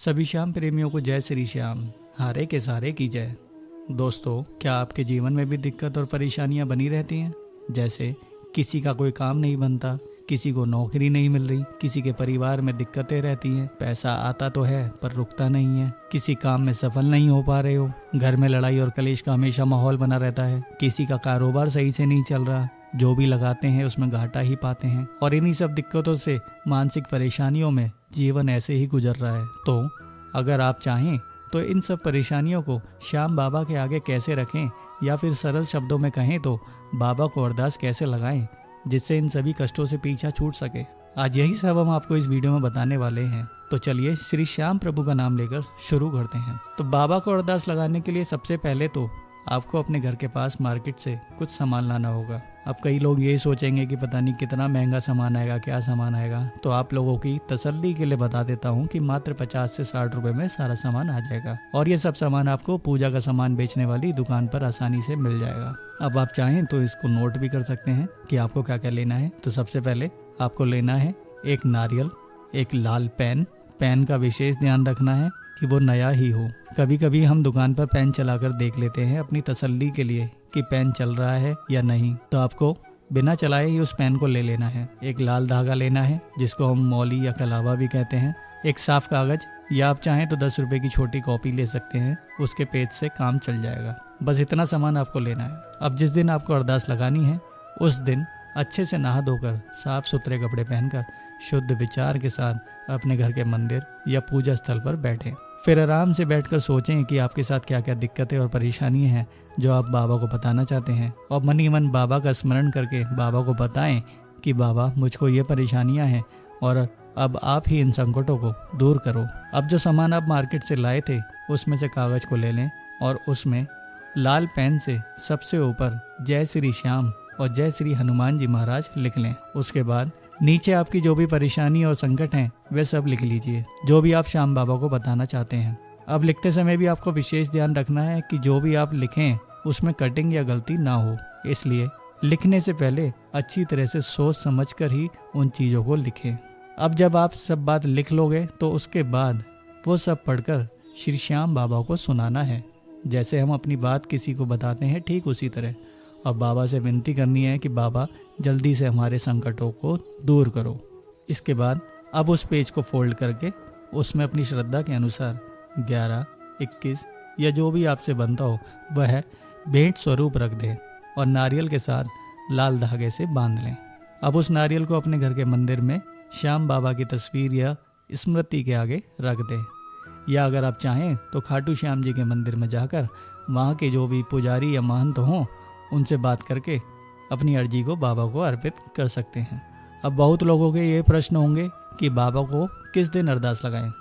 सभी श्याम प्रेमियों को जय श्री श्याम, हारे के सारे की जय। दोस्तों, क्या आपके जीवन में भी दिक्कत और परेशानियां बनी रहती हैं? जैसे किसी का कोई काम नहीं बनता, किसी को नौकरी नहीं मिल रही, किसी के परिवार में दिक्कतें रहती हैं, पैसा आता तो है पर रुकता नहीं है, किसी काम में सफल नहीं हो पा रहे हो, घर में लड़ाई और कलेश का हमेशा माहौल बना रहता है, किसी का कारोबार सही से नहीं चल रहा, जो भी लगाते हैं उसमें घाटा ही पाते हैं और इन्हीं सब दिक्कतों से मानसिक परेशानियों में जीवन ऐसे ही गुजर रहा है। तो अगर आप चाहें तो इन सब परेशानियों को श्याम बाबा के आगे कैसे रखें, या फिर सरल शब्दों में कहें तो बाबा को अरदास कैसे लगाएं जिससे इन सभी कष्टों से पीछा छूट सके, आज यही सब हम आपको इस वीडियो में बताने वाले हैं। तो चलिए श्री श्याम प्रभु का नाम लेकर शुरू करते हैं। तो बाबा को अरदास लगाने के लिए सबसे पहले तो आपको अपने घर के पास मार्केट से कुछ सामान लाना होगा। अब कई लोग ये सोचेंगे कि पता नहीं कितना महंगा सामान आएगा, क्या सामान आएगा, तो आप लोगों की तसल्ली के लिए बता देता हूँ कि मात्र 50 से 60 रुपए में सारा सामान आ जाएगा और ये सब सामान आपको पूजा का सामान बेचने वाली दुकान पर आसानी से मिल जाएगा। अब आप चाहें तो इसको नोट भी कर सकते हैं कि आपको क्या क्या लेना है। तो सबसे पहले आपको लेना है एक नारियल, एक लाल पेन का विशेष ध्यान रखना है कि वो नया ही हो। कभी कभी हम दुकान पर पेन चलाकर देख लेते हैं अपनी तसल्ली के लिए कि पेन चल रहा है या नहीं, तो आपको बिना चलाए ही उस पेन को ले लेना है। एक लाल धागा लेना है जिसको हम मौली या कलावा भी कहते हैं, एक साफ कागज या आप चाहें तो 10 रुपए की छोटी कॉपी ले सकते हैं, उसके पेज से काम चल जाएगा। बस इतना सामान आपको लेना है। अब जिस दिन आपको अरदास लगानी है उस दिन अच्छे से नहा धोकर साफ सुथरे कपड़े पहनकर शुद्ध विचार के साथ अपने घर के मंदिर या पूजा स्थल पर बैठें। फिर आराम से बैठकर सोचें कि आपके साथ क्या क्या दिक्कतें और परेशानियां हैं जो आप बाबा को बताना चाहते हैं, और मन ही मन बाबा का स्मरण करके बाबा को बताएं कि बाबा मुझको ये परेशानियां हैं और अब आप ही इन संकटों को दूर करो। अब जो सामान आप मार्केट से लाए थे उसमें से कागज को ले लें और उसमें लाल पेन से सबसे ऊपर जय श्री श्याम और जय श्री हनुमान जी महाराज लिख लें। उसके बाद नीचे आपकी जो भी परेशानी और संकट हैं वे सब लिख लीजिए, जो भी आप श्याम बाबा को बताना चाहते हैं। अब लिखते समय भी आपको विशेष ध्यान रखना है कि जो भी आप लिखें उसमें कटिंग या गलती ना हो, इसलिए लिखने से पहले अच्छी तरह से सोच समझ कर ही उन चीज़ों को लिखें। अब जब आप सब बात लिख लोगे तो उसके बाद वो सब पढ़कर श्री श्याम बाबा को सुनाना है। जैसे हम अपनी बात किसी को बताते हैं ठीक उसी तरह। और बाबा से विनती करनी है कि बाबा जल्दी से हमारे संकटों को दूर करो। इसके बाद अब उस पेज को फोल्ड करके उसमें अपनी श्रद्धा के अनुसार 11, 21 या जो भी आपसे बनता हो वह भेंट स्वरूप रख दें और नारियल के साथ लाल धागे से बांध लें। अब उस नारियल को अपने घर के मंदिर में श्याम बाबा की तस्वीर या स्मृति के आगे रख दें, या अगर आप चाहें तो खाटू श्याम जी के मंदिर में जाकर वहाँ के जो भी पुजारी या महंत हों उनसे बात करके अपनी अर्जी को बाबा को अर्पित कर सकते हैं। अब बहुत लोगों के ये प्रश्न होंगे कि बाबा को किस दिन अरदास लगाएं।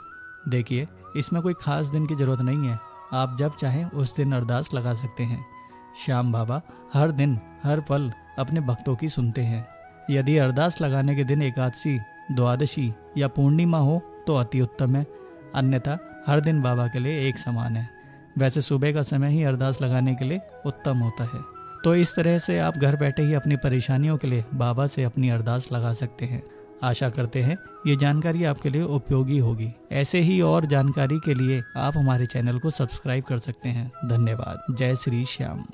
देखिए, इसमें कोई खास दिन की जरूरत नहीं है, आप जब चाहें उस दिन अरदास लगा सकते हैं। श्याम बाबा हर दिन हर पल अपने भक्तों की सुनते हैं। यदि अरदास लगाने के दिन एकादशी, द्वादशी या पूर्णिमा हो तो अति उत्तम है, अन्यथा हर दिन बाबा के लिए एक समान है। वैसे सुबह का समय ही अरदास लगाने के लिए उत्तम होता है। तो इस तरह से आप घर बैठे ही अपनी परेशानियों के लिए बाबा से अपनी अरदास लगा सकते हैं। आशा करते हैं ये जानकारी आपके लिए उपयोगी होगी। ऐसे ही और जानकारी के लिए आप हमारे चैनल को सब्सक्राइब कर सकते हैं। धन्यवाद। जय श्री श्याम।